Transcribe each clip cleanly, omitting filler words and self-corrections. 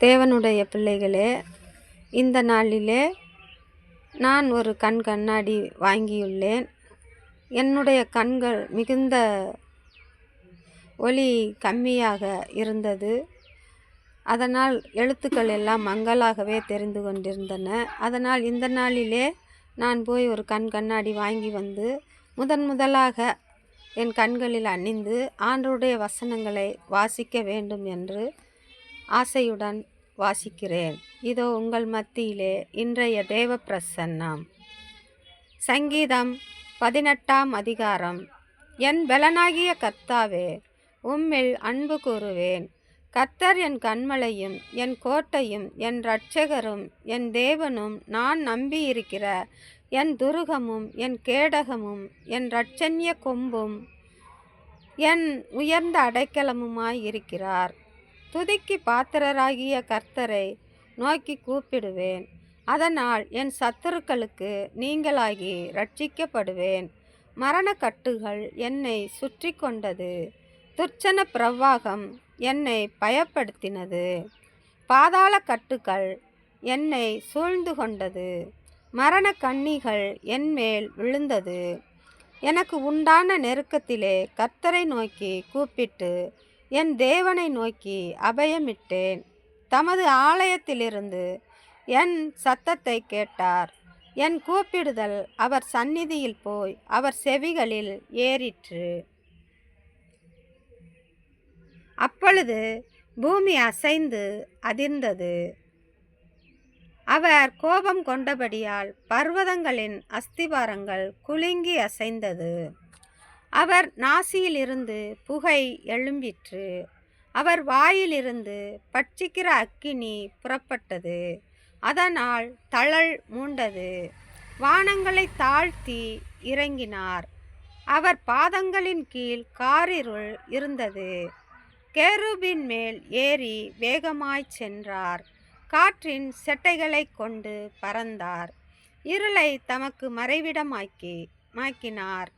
தேவனுடைய பிள்ளைகளே, இந்த நாளிலே நான் ஒரு கண்ணாடி வாங்கியுள்ளேன். என்னுடைய கண்கள் மிகுந்த ஒளி கம்மியாக இருந்தது. அதனால் எழுத்துக்கள் எல்லாம் மங்கலாகவே தெரிந்து கொண்டிருந்தன. அதனால் இந்த நாளிலே நான் போய் ஒரு கண்ணாடி வாங்கி வந்து முதலாக என் கண்களில் அணிந்து ஆண்டவருடைய வசனங்களை வாசிக்க வேண்டும் என்று ஆசையுடன் வாசிக்கிறேன். இதோ உங்கள் மத்தியிலே இன்றைய தேவ பிரசன்னம். சங்கீதம் 18ஆம் அதிகாரம். என் பலனாகிய கர்த்தாவே, உம்மில் அன்பு கூறுவேன். கர்த்தர் என் கன்மலையும் என் கோட்டையும் என் இரட்சகரும் என் தேவனும், நான் நம்பியிருக்கிற என் துருகமும் என் கேடகமும் என் இரட்சண்ய கொம்பும் என் உயர்ந்த அடைக்கலமுமாயிருக்கிறார். துதிக்கு பாத்திரராகிய கர்த்தரை நோக்கி கூப்பிடுவேன். அதனால் என் சத்துருக்களுக்கு நீங்களாகி ரட்சிக்கப்படுவேன். மரணக்கட்டுகள் என்னை சுற்றி கொண்டது. துர்ச்சன பிரவாகம் என்னை பயப்படுத்தினது. பாதாள கட்டுகள் என்னை சூழ்ந்து கொண்டது. மரண கண்ணிகள் என்மேல் விழுந்தது. எனக்கு உண்டான நெருக்கத்திலே கர்த்தரை நோக்கி கூப்பிட்டு என் தேவனை நோக்கி அபயமிட்டேன். தமது ஆலயத்திலிருந்து என் சத்தத்தை கேட்டார். என் கூப்பிடுதல் அவர் சந்நிதியில் போய் அவர் செவிகளில் ஏறிற்று. அப்பொழுது பூமி அசைந்து அதிர்ந்தது. அவர் கோபம் கொண்டபடியால் பர்வதங்களின் அஸ்திபாரங்கள் குலுங்கி அசைந்தது. அவர் நாசியிலிருந்து புகை எழும்பிற்று. அவர் வாயிலிருந்து பட்சிக்கிற அக்கினி புறப்பட்டது. அதனால் தழல் மூண்டது. வானங்களை தாழ்த்தி இறங்கினார். அவர் பாதங்களின் கீழ் காரிருள் இருந்தது. கேருபின் மேல் ஏறி வேகமாய்ச் சென்றார். காற்றின் செட்டைகளை கொண்டு பறந்தார். இருளை தமக்கு மறைவிடமாக்கினார்.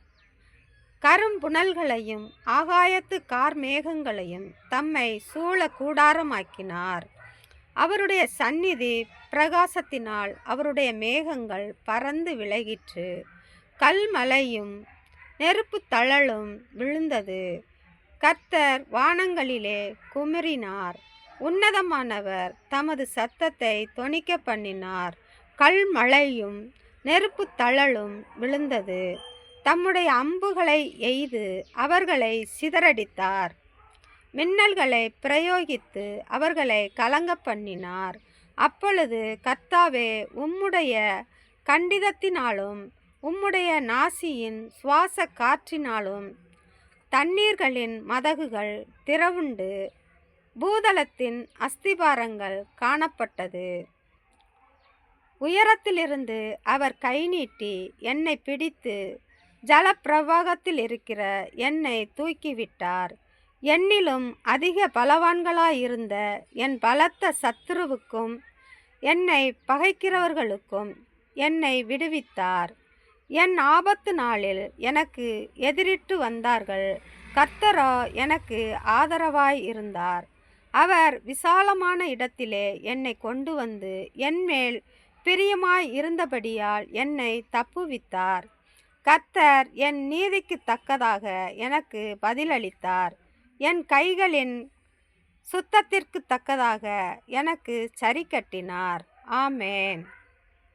கரும்புணல்களையும் ஆகாயத்து கார்மேகங்களையும் தம்மை சூழ கூடாரமாக்கினார். அவருடைய சந்நிதி பிரகாசத்தினால் அவருடைய மேகங்கள் பறந்து விலகிற்று. கல்மலையும் நெருப்பு தழலும் விழுந்தது. கர்த்தர் வானங்களிலே குமுறினார். உன்னதமானவர் தமது சத்தத்தை தொனிக்க பண்ணினார். கல்மழையும் நெருப்பு தழலும் விழுந்தது. தம்முடைய அம்புகளை எய்து அவர்களை சிதறடித்தார். மின்னல்களை பிரயோகித்து அவர்களை கலங்க பண்ணினார். அப்பொழுது கர்த்தாவே, உம்முடைய கண்டிதத்தினாலும் உம்முடைய நாசியின் சுவாச காற்றினாலும் தண்ணீர்களின் மதகுகள் திறவுண்டு பூதலத்தின் அஸ்திபாரங்கள் காணப்பட்டது. உயரத்திலிருந்து அவர் கை நீட்டி என்னை பிடித்து ஜலப்பிரவாகத்தில் இருக்கிற என்னை தூக்கிவிட்டார். என்னிலும் அதிக பலவான்களாயிருந்த என் பலத்த சத்துருவுக்கும் என்னை பகைக்கிறவர்களுக்கும் என்னை விடுவித்தார். என் ஆபத்து நாளில் எனக்கு எதிரிட்டு வந்தார்கள். கர்த்தரோ எனக்கு ஆதரவாய் இருந்தார். அவர் விசாலமான இடத்திலே என்னை கொண்டு வந்து என்மேல் பிரியமாய் இருந்தபடியால் என்னை தப்புவித்தார். கர்த்தர் என் நீதிக்கு தக்கதாக எனக்கு பதிலளித்தார். என் கைகளின் சுத்தத்திற்கு தக்கதாக எனக்கு சரி கட்டினார். ஆமேன்.